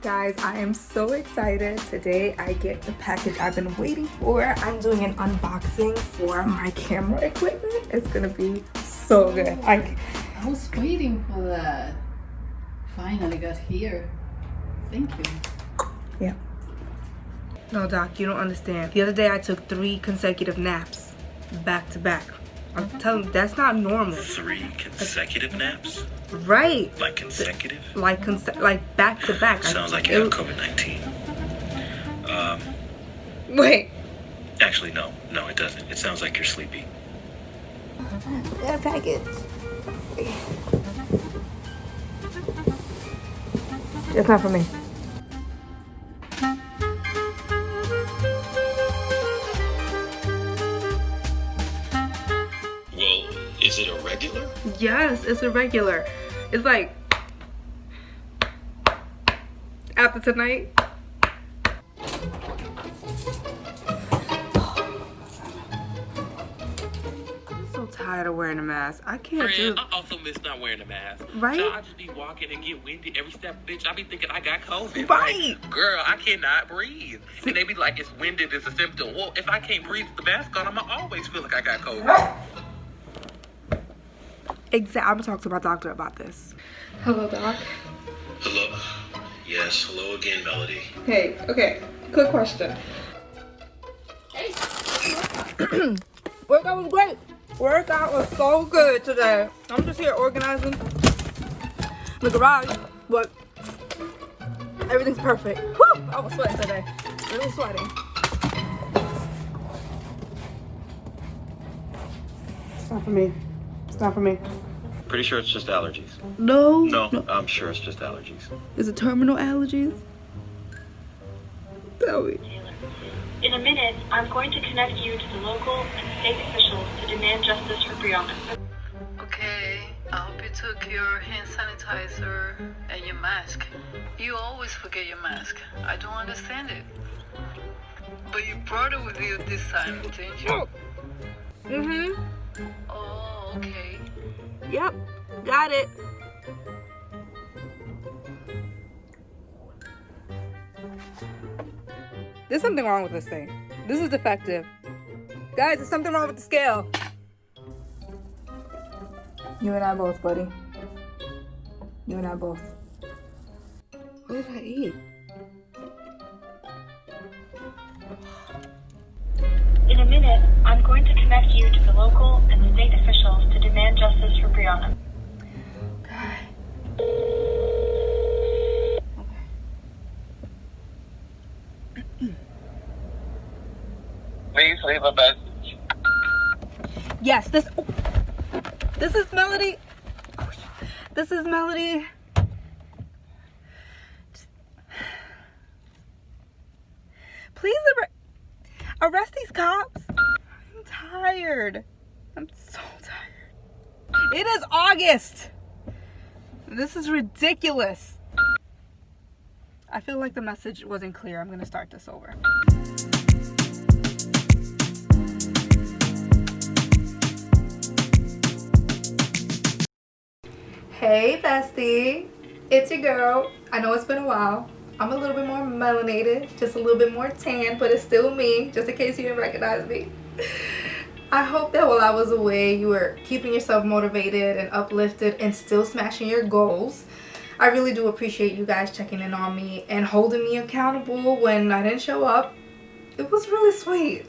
Guys, I am so excited. Today I get the package I've been waiting for. I'm doing an unboxing for my camera equipment. It's gonna be so good. I was waiting for that. Finally got here. Thank you. Yeah. No, Doc, you don't understand. The other day I took 3 consecutive naps back to back. I'm telling you, that's not normal. 3 consecutive naps? Right. Like consecutive? Like back to back. Sounds like you have COVID-19. Wait. Actually, no, it doesn't. It sounds like you're sleepy. Got a package. It's not for me. Well, is it a regular? Yes, it's a regular. It's like after tonight. I'm so tired of wearing a mask. I can't do. I also miss not wearing a mask. Right? So I just be walking and get winded every step, bitch. I be thinking I got COVID. Right. Like, girl, I cannot breathe. And they be like, it's winded is a symptom. Well, if I can't breathe with the mask on, I'ma always feel like I got COVID. Exactly. I'm gonna talk to my doctor about this. Hello, Doc. Hello. Yes, hello again, Melody. Hey, okay. Quick question. Hey. Workout was great. Workout was so good today. I'm just here organizing the garage, but everything's perfect. Woo! I was sweating today. Really sweating. It's not for me. It's not for me. Pretty sure it's just allergies. No. No, I'm sure it's just allergies. Is it terminal allergies? Tell me. In a minute, I'm going to connect you to the local and state officials to demand justice for Brianna. Okay, I hope you took your hand sanitizer and your mask. You always forget your mask. I don't understand it. But you brought it with you this time, didn't you? Mm-hmm. Oh, okay. Yep. Got it. There's something wrong with this thing. This is defective. Guys, there's something wrong with the scale. You and I both, buddy. You and I both. What did I eat? In a minute, I'm going to connect you to the local and state officials to demand justice for Brianna. Please leave a message. Yes, this is Melody. Oh, this is Melody. Please arrest these cops. I'm tired. I'm so tired. It is August. This is ridiculous. I feel like the message wasn't clear. I'm gonna start this over. Hey Bestie, it's your girl. I know it's been a while. I'm a little bit more melanated, just a little bit more tan, but it's still me, just in case you didn't recognize me. I hope that while I was away, you were keeping yourself motivated and uplifted and still smashing your goals. I really do appreciate you guys checking in on me and holding me accountable when I didn't show up. It was really sweet.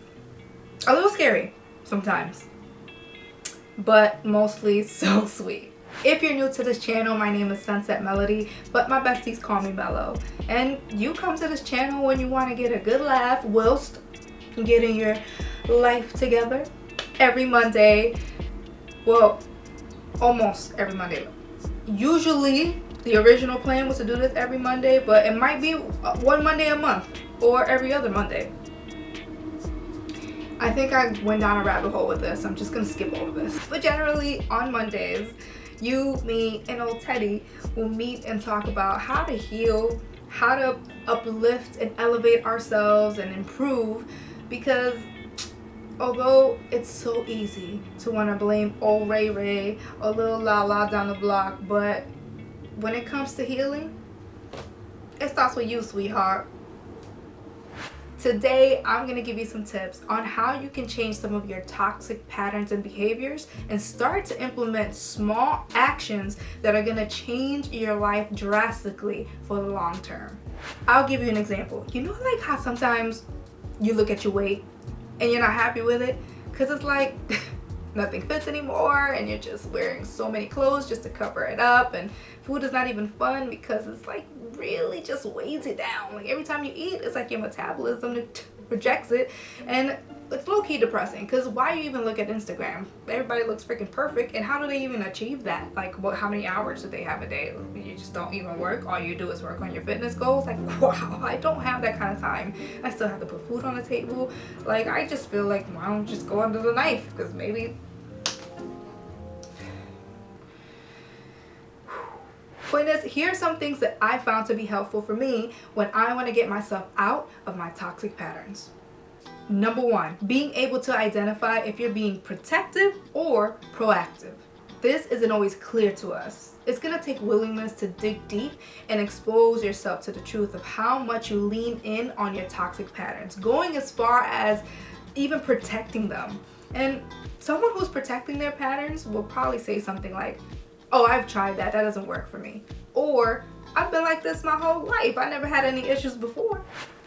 A little scary sometimes, but mostly so sweet. If you're new to this channel, my name is Sunset Melody, but my besties call me Melo. And you come to this channel when you want to get a good laugh whilst getting your life together. Every Monday, well, almost every Monday. Usually, the original plan was to do this every Monday, but it might be one Monday a month or every other Monday. I think I went down a rabbit hole with this. I'm just going to skip over this. But generally, on Mondays, you, me, and old Teddy will meet and talk about how to heal, how to uplift and elevate ourselves and improve, because although it's so easy to want to blame old Ray Ray or little La La down the block, but when it comes to healing, it's starts with you, sweetheart. Today, I'm going to give you some tips on how you can change some of your toxic patterns and behaviors and start to implement small actions that are going to change your life drastically for the long term. I'll give you an example. You know, like how sometimes you look at your weight and you're not happy with it because it's like nothing fits anymore and you're just wearing so many clothes just to cover it up, and food is not even fun because it's like really just weighs it down. Like every time you eat, it's like your metabolism rejects it, and it's low-key depressing because why you even look at Instagram? Everybody looks freaking perfect, and how do they even achieve that? Like how many hours do they have a day? You just don't even work. All you do is work on your fitness goals. Like, wow, I don't have that kind of time. I still have to put food on the table. Like, I just feel like, why don't just go under the knife? Because maybe point is, here are some things that I found to be helpful for me when I want to get myself out of my toxic patterns. Number one, being able to identify if you're being protective or proactive. This isn't always clear to us. It's going to take willingness to dig deep and expose yourself to the truth of how much you lean in on your toxic patterns, going as far as even protecting them. And someone who's protecting their patterns will probably say something like, oh, I've tried that doesn't work for me. Or, I've been like this my whole life. I never had any issues before.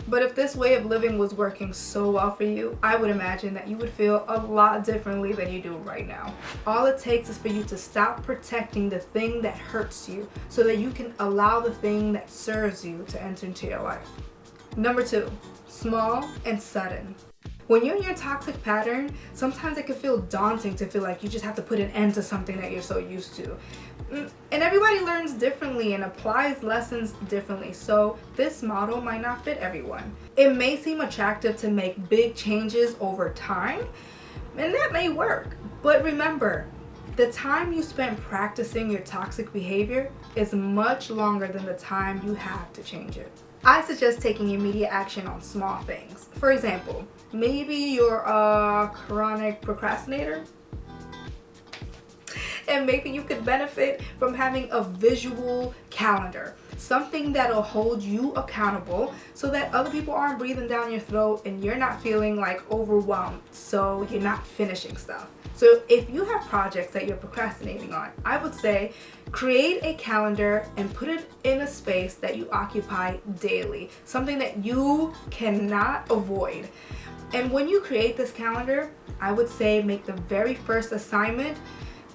But if this way of living was working so well for you, I would imagine that you would feel a lot differently than you do right now. All it takes is for you to stop protecting the thing that hurts you so that you can allow the thing that serves you to enter into your life. Number two, small and sudden. When you're in your toxic pattern, sometimes it can feel daunting to feel like you just have to put an end to something that you're so used to. And everybody learns differently and applies lessons differently, so this model might not fit everyone. It may seem attractive to make big changes over time, and that may work. But remember, the time you spend practicing your toxic behavior is much longer than the time you have to change it. I suggest taking immediate action on small things. For example, maybe you're a chronic procrastinator, and maybe you could benefit from having a visual calendar, something that'll hold you accountable so that other people aren't breathing down your throat and you're not feeling like overwhelmed, so you're not finishing stuff. So if you have projects that you're procrastinating on, I would say create a calendar and put it in a space that you occupy daily, something that you cannot avoid. And when you create this calendar, I would say make the very first assignment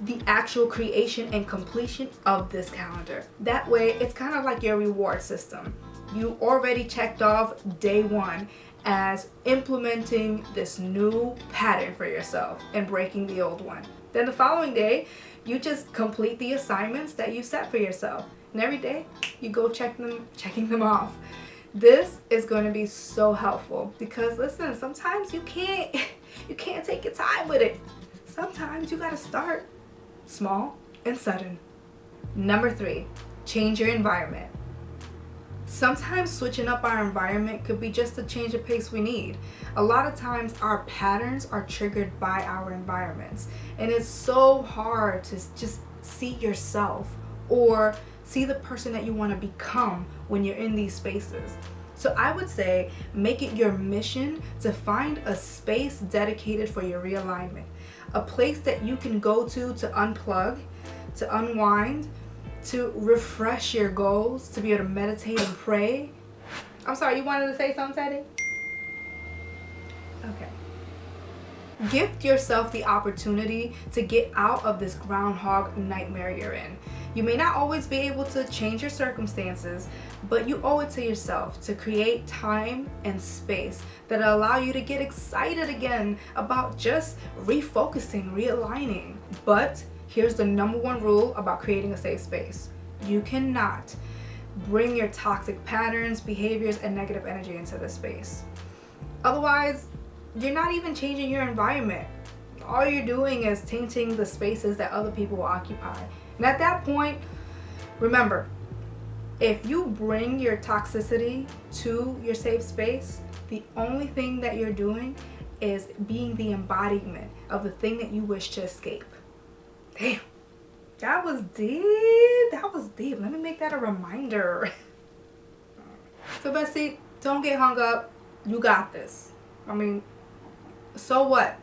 the actual creation and completion of this calendar. That way, it's kind of like your reward system. You already checked off day one as implementing this new pattern for yourself and breaking the old one. Then the following day, you just complete the assignments that you set for yourself. And every day, you go checking them off. This is going to be so helpful because listen, sometimes you can't take your time with it. Sometimes you got to start small and sudden. Number three, change your environment. Sometimes switching up our environment could be just the change of pace we need. A lot of times our patterns are triggered by our environments, and it's so hard to just see yourself or see the person that you want to become when you're in these spaces. So I would say make it your mission to find a space dedicated for your realignment, a place that you can go to unplug, to unwind, to refresh your goals, to be able to meditate and pray. I'm sorry, you wanted to say something, Teddy? Okay. Gift yourself the opportunity to get out of this groundhog nightmare you're in. You may not always be able to change your circumstances, but you owe it to yourself to create time and space that allow you to get excited again about just refocusing, realigning. But here's the number one rule about creating a safe space. You cannot bring your toxic patterns, behaviors, and negative energy into this space. Otherwise, you're not even changing your environment. All you're doing is tainting the spaces that other people will occupy. And at that point, remember, if you bring your toxicity to your safe space, the only thing that you're doing is being the embodiment of the thing that you wish to escape. Damn, that was deep. That was deep. Let me make that a reminder. So Bestie, don't get hung up. You got this. I mean, so what?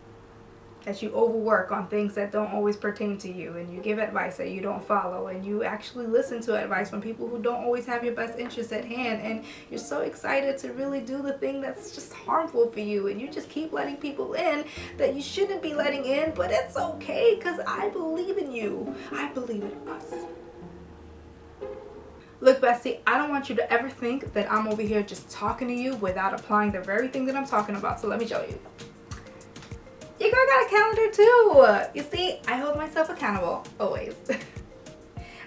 That you overwork on things that don't always pertain to you, and you give advice that you don't follow, and you actually listen to advice from people who don't always have your best interests at hand, and you're so excited to really do the thing that's just harmful for you, and you just keep letting people in that you shouldn't be letting in, but it's okay because I believe in you. I believe in us. Look, Bestie, I don't want you to ever think that I'm over here just talking to you without applying the very thing that I'm talking about, so let me show you. Your girl got a calendar too. You see, I hold myself accountable, always.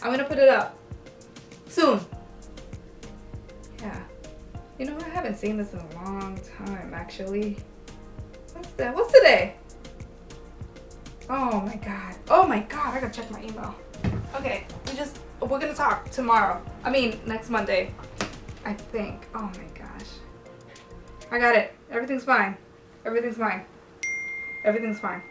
I'm gonna put it up soon. Yeah. You know, I haven't seen this in a long time, actually. What's that? What's today? Oh my god. Oh my god, I gotta check my email. Okay, we're gonna talk tomorrow. I mean, next Monday, I think. Oh my gosh. I got it. Everything's fine. Everything's fine. Everything's fine.